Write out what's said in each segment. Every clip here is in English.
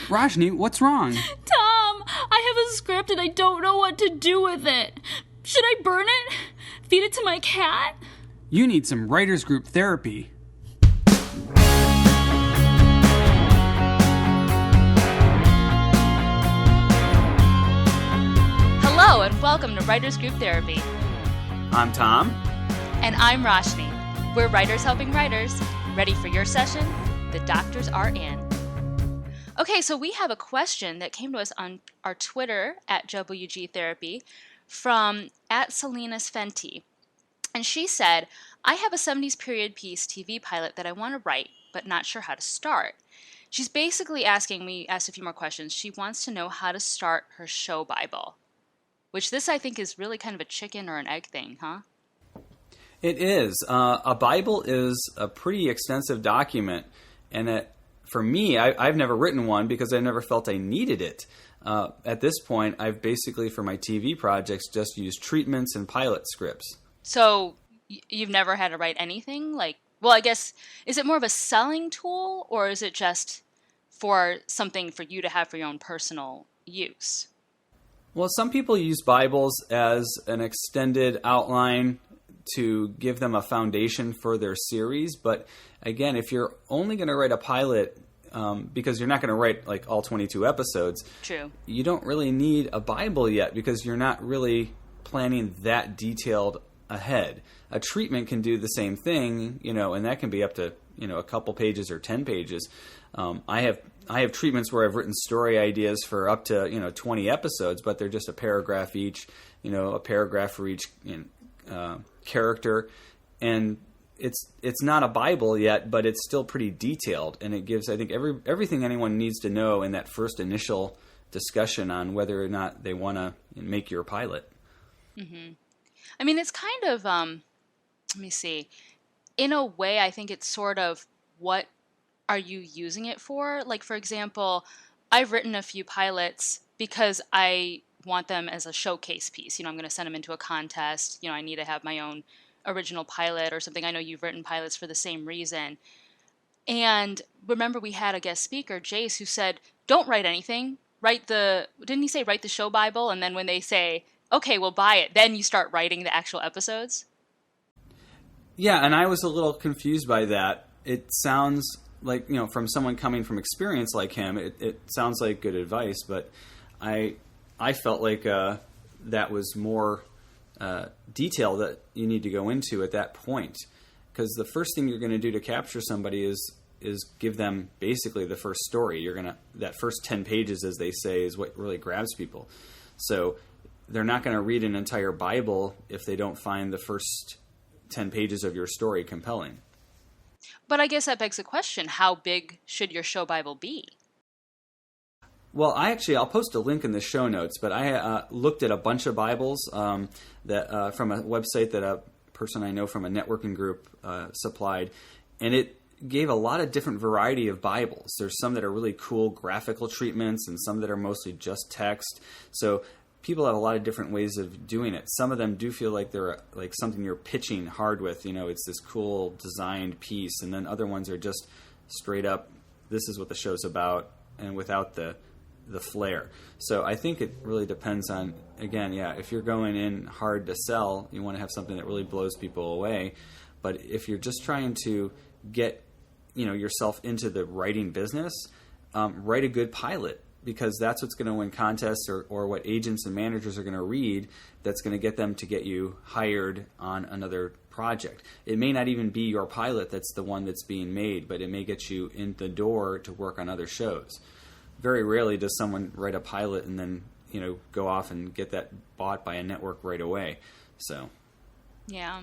Rajni, what's wrong? Tom, I have a script and I don't know what to do with it. Should I burn it? Feed it to my cat? You need some writers group therapy. Hello and welcome to Writers Group Therapy. I'm Tom. And I'm Roshni. We're writers helping writers. Ready for your session? The doctors are in. Okay, so we have a question that came to us on our Twitter at WG Therapy from @Salinas Fenty. And she said, I have a 70s period piece TV pilot that I want to write, but not sure how to start. She's basically asking, we asked a few more questions, she wants to know how to start her show Bible. Which this, I think, is really kind of a chicken or an egg thing, huh? It is. A Bible is a pretty extensive document, and for me, I've never written one because I never felt I needed it. At this point, I've basically, for my TV projects, just used treatments and pilot scripts. So you've never had to write anything? Well, I guess, is it more of a selling tool, or is it just for something for you to have for your own personal use? Well, some people use Bibles as an extended outline to give them a foundation for their series. But again, if you're only going to write a pilot, because you're not going to write like all 22 episodes, True. You don't really need a Bible yet because you're not really planning that detailed ahead. A treatment can do the same thing, and that can be up to, a couple pages or 10 pages. I have treatments where I've written story ideas for up to, 20 episodes, but they're just a paragraph each, a paragraph for each character, and it's not a Bible yet, but it's still pretty detailed, and it gives, I think, everything anyone needs to know in that first initial discussion on whether or not they want to make your pilot. Mm-hmm. I mean, it's kind of, let me see, in a way, I think it's sort of what are you using it for? Like, for example, I've written a few pilots because I want them as a showcase piece. I'm going to send them into a contest. I need to have my own original pilot or something. I know you've written pilots for the same reason. And remember, we had a guest speaker, Jace, who said, don't write anything. Didn't he say write the show Bible? And then when they say, okay, we'll buy it, then you start writing the actual episodes? Yeah, and I was a little confused by that. It sounds like, from someone coming from experience like him, it sounds like good advice, but I felt like that was more detail that you need to go into at that point. Because the first thing you're going to do to capture somebody is give them basically the first story. That first 10 pages, as they say, is what really grabs people. So they're not going to read an entire Bible if they don't find the first 10 pages of your story compelling. But I guess that begs the question, how big should your show Bible be? Well, I'll post a link in the show notes, but I looked at a bunch of Bibles that from a website that a person I know from a networking group supplied, and it gave a lot of different variety of Bibles. There's some that are really cool graphical treatments and some that are mostly just text. So people have a lot of different ways of doing it. Some of them do feel like they're like something you're pitching hard with. It's this cool designed piece, and then other ones are just straight up, this is what the show's about, and without the flair. So I think it really depends on, again, if you're going in hard to sell, you want to have something that really blows people away. But if you're just trying to get yourself into the writing business, write a good pilot, because that's what's going to win contests or what agents and managers are going to read, that's going to get them to get you hired on another project. It may not even be your pilot that's the one that's being made, but it may get you in the door to work on other shows. Very rarely does someone write a pilot and then, go off and get that bought by a network right away. So. Yeah.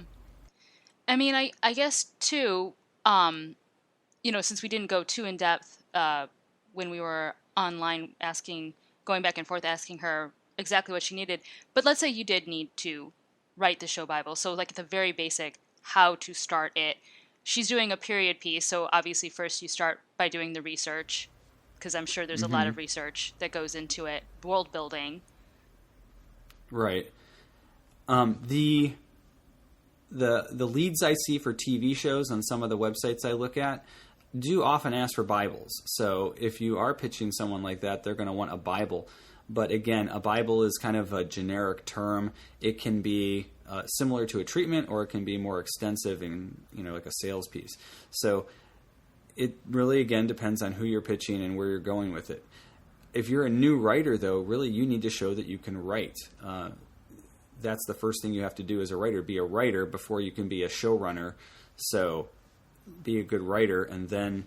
I mean, I guess, too, since we didn't go too in-depth when we were online going back and forth asking her exactly what she needed, but let's say you did need to write the show Bible. So, like, the very basic how to start it. She's doing a period piece, so obviously first you start by doing the research, because I'm sure there's a lot of research that goes into it, world building. Right. The leads I see for TV shows on some of the websites I look at, do often ask for Bibles. So if you are pitching someone like that, they're going to want a Bible. But again, a Bible is kind of a generic term. It can be similar to a treatment, or it can be more extensive and, like a sales piece. So it really, again, depends on who you're pitching and where you're going with it. If you're a new writer, though, really you need to show that you can write. That's the first thing you have to do as a writer. Be a writer before you can be a showrunner. So be a good writer, and then,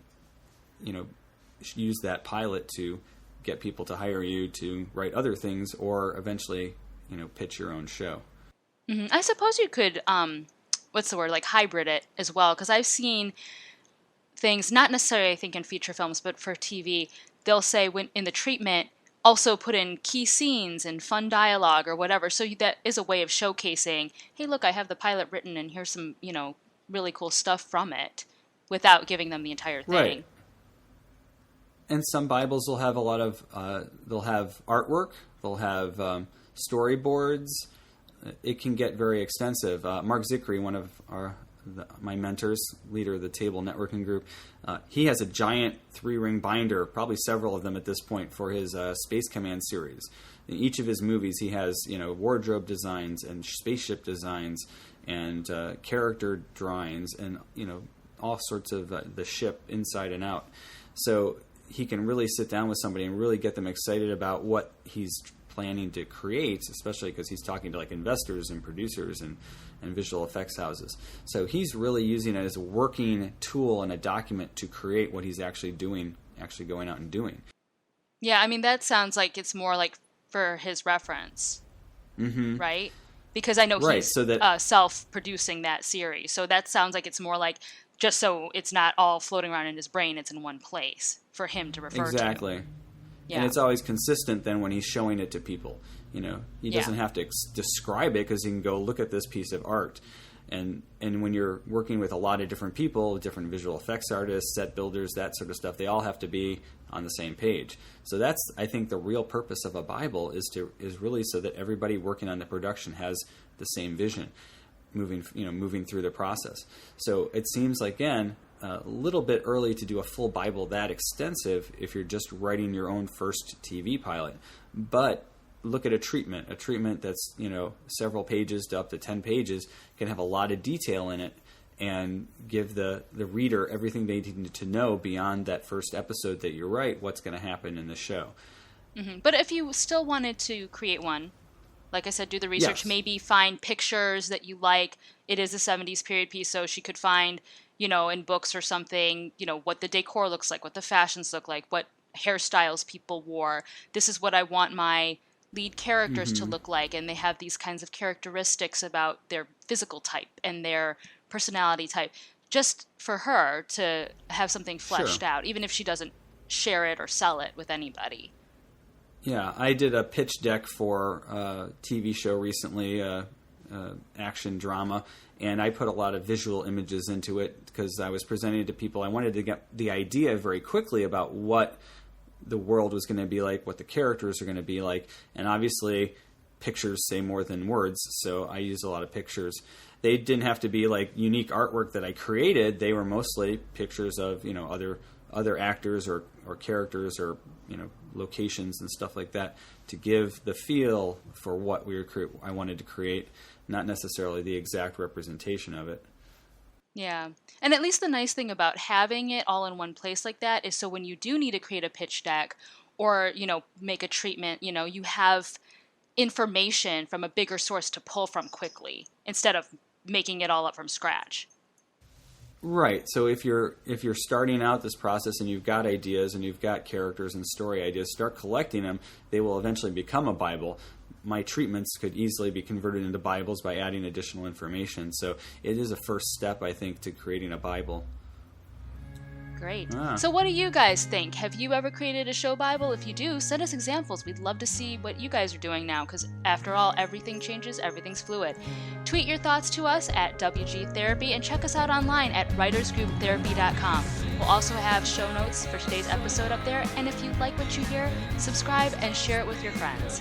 use that pilot to get people to hire you to write other things, or eventually, pitch your own show. Mm-hmm. I suppose you could, hybrid it as well, because I've seen things, not necessarily I think in feature films, but for TV, they'll say when in the treatment, also put in key scenes and fun dialogue or whatever. So that is a way of showcasing, hey, look, I have the pilot written and here's some, really cool stuff from it, without giving them the entire thing. Right. And some Bibles will have a lot of, they'll have artwork, they'll have storyboards. It can get very extensive. Mark Zickery, one of my mentors, leader of the Table Networking Group, he has a giant 3-ring binder, probably several of them at this point, for his Space Command series. In each of his movies, he has wardrobe designs and spaceship designs and character drawings and all sorts of the ship inside and out. So he can really sit down with somebody and really get them excited about what he's planning to create, especially because he's talking to investors and producers and visual effects houses. So he's really using it as a working tool and a document to create what he's actually doing, actually going out and doing. Yeah, I mean, that sounds like it's more like for his reference, mm-hmm. right? Because I know he's so that, self-producing that series. So that sounds like it's more like, just so it's not all floating around in his brain, it's in one place for him to refer to. Exactly. Yeah. And it's always consistent then when he's showing it to people. He doesn't have to describe it, because he can go, look at this piece of art. And when you're working with a lot of different people, different visual effects artists, set builders, that sort of stuff, they all have to be on the same page. So that's, I think, the real purpose of a Bible is really so that everybody working on the production has the same vision, moving through the process. So it seems like, again, a little bit early to do a full Bible that extensive if you're just writing your own first TV pilot. But look at a treatment that's several pages to up to 10 pages, can have a lot of detail in it and give the reader everything they need to know beyond that first episode that you write, what's going to happen in the show. Mm-hmm. But if you still wanted to create one, like I said, do the research, Yes. Maybe find pictures that you like. It is a 70s period piece, so she could find, in books or something, what the decor looks like, what the fashions look like, what hairstyles people wore. This is what I want my lead characters mm-hmm. to look like, and they have these kinds of characteristics about their physical type and their personality type, just for her to have something fleshed Sure. out, even if she doesn't share it or sell it with anybody. Yeah, I did a pitch deck for a TV show recently, action drama, and I put a lot of visual images into it because I was presenting it to people. I wanted to get the idea very quickly about what the world was going to be like, what the characters are going to be like, and obviously pictures say more than words, so I used a lot of pictures. They didn't have to be like unique artwork that I created. They were mostly pictures of other actors or characters or locations and stuff like that to give the feel for what I wanted to create, not necessarily the exact representation of it. Yeah. And at least the nice thing about having it all in one place like that is so when you do need to create a pitch deck or, make a treatment, you have information from a bigger source to pull from quickly instead of making it all up from scratch. Right. So if you're starting out this process and you've got ideas and you've got characters and story ideas, start collecting them. They will eventually become a Bible. My treatments could easily be converted into Bibles by adding additional information. So it is a first step, I think, to creating a Bible. Great. Ah. So what do you guys think? Have you ever created a show Bible? If you do, send us examples. We'd love to see what you guys are doing now, because after all, everything changes, everything's fluid. Tweet your thoughts to us at WG Therapy and check us out online at writersgrouptherapy.com. We'll also have show notes for today's episode up there, and if you like what you hear, subscribe and share it with your friends.